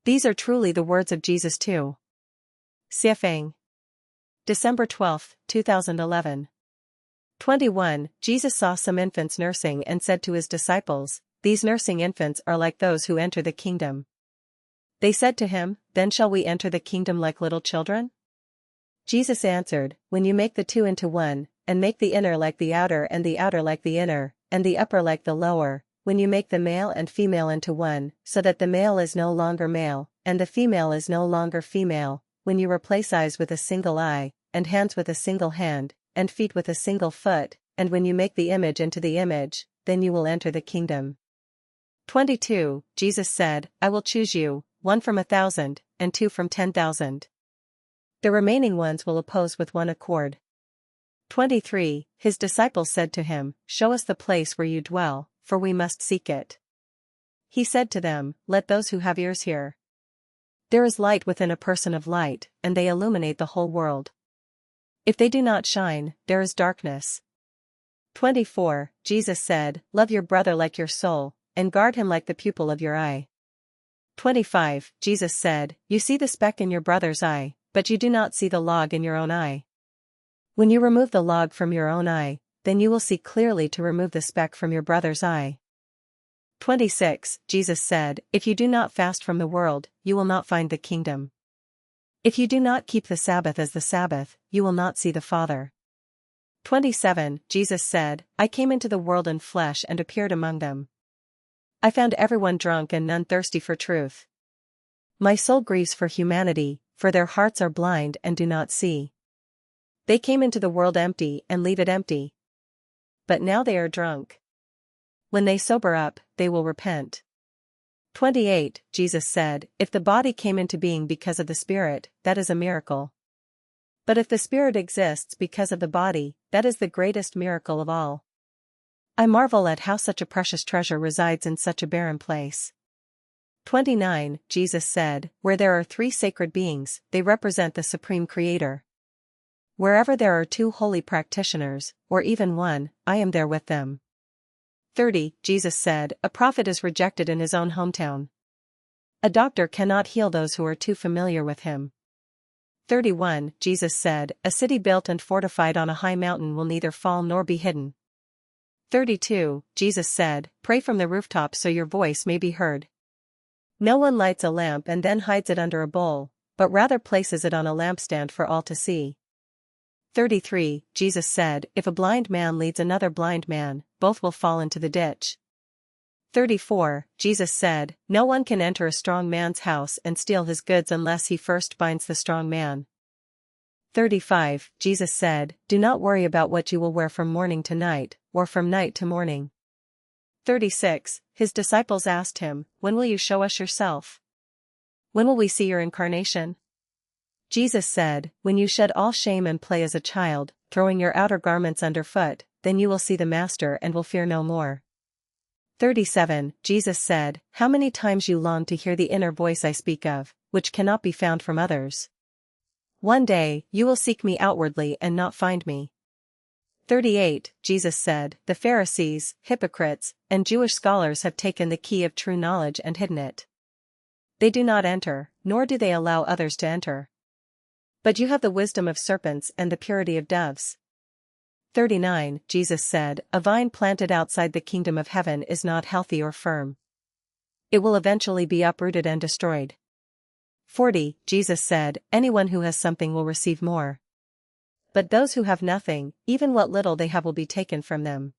These are truly the words of Jesus too. Siafang. December 12, 2011. 21. Jesus saw some infants nursing and said to his disciples, "These nursing infants are like those who enter the kingdom." They said to him, "Then shall we enter the kingdom like little children?" Jesus answered, "When you make the two into one, and make the inner like the outer and the outer like the inner, and the upper like the lower, when you make the male and female into one, so that the male is no longer male, and the female is no longer female, when you replace eyes with a single eye, and hands with a single hand, and feet with a single foot, and when you make the image into the image, then you will enter the kingdom." 22. Jesus said, "I will choose you, 1 from 1,000, and 2 from 10,000. The remaining ones will oppose with one accord." 23. His disciples said to him, "Show us the place where you dwell, for we must seek it." He said to them, "Let those who have ears hear. There is light within a person of light, and they illuminate the whole world. If they do not shine, there is darkness." 24. Jesus said, "Love your brother like your soul, and guard him like the pupil of your eye." 25. Jesus said, "You see the speck in your brother's eye, but you do not see the log in your own eye. When you remove the log from your own eye, then you will see clearly to remove the speck from your brother's eye." 26. Jesus said, "If you do not fast from the world, you will not find the kingdom. If you do not keep the Sabbath as the Sabbath, you will not see the Father." 27. Jesus said, "I came into the world in flesh and appeared among them. I found everyone drunk and none thirsty for truth. My soul grieves for humanity, for their hearts are blind and do not see. They came into the world empty and leave it empty. But now they are drunk. When they sober up, they will repent." 28. Jesus said, "If the body came into being because of the Spirit, that is a miracle. But if the Spirit exists because of the body, that is the greatest miracle of all. I marvel at how such a precious treasure resides in such a barren place." 29. Jesus said, "Where there are 3 sacred beings, they represent the Supreme Creator. Wherever there are 2 holy practitioners, or even 1, I am there with them." 30. Jesus said, "A prophet is rejected in his own hometown. A doctor cannot heal those who are too familiar with him." 31. Jesus said, "A city built and fortified on a high mountain will neither fall nor be hidden." 32. Jesus said, "Pray from the rooftop so your voice may be heard. No one lights a lamp and then hides it under a bowl, but rather places it on a lampstand for all to see." 33. Jesus said, "If a blind man leads another blind man, both will fall into the ditch." 34. Jesus said, "No one can enter a strong man's house and steal his goods unless he first binds the strong man." 35. Jesus said, "Do not worry about what you will wear from morning to night, or from night to morning." 36. His disciples asked him, "When will you show us yourself? When will we see your incarnation?" Jesus said, "When you shed all shame and play as a child, throwing your outer garments underfoot, then you will see the Master and will fear no more." 37. Jesus said, "How many times you long to hear the inner voice I speak of, which cannot be found from others. One day, you will seek me outwardly and not find me." 38. Jesus said, "The Pharisees, hypocrites, and Jewish scholars have taken the key of true knowledge and hidden it. They do not enter, nor do they allow others to enter. But you have the wisdom of serpents and the purity of doves." 39. Jesus said, "A vine planted outside the kingdom of heaven is not healthy or firm. It will eventually be uprooted and destroyed." 40. Jesus said, "Anyone who has something will receive more. But those who have nothing, even what little they have will be taken from them."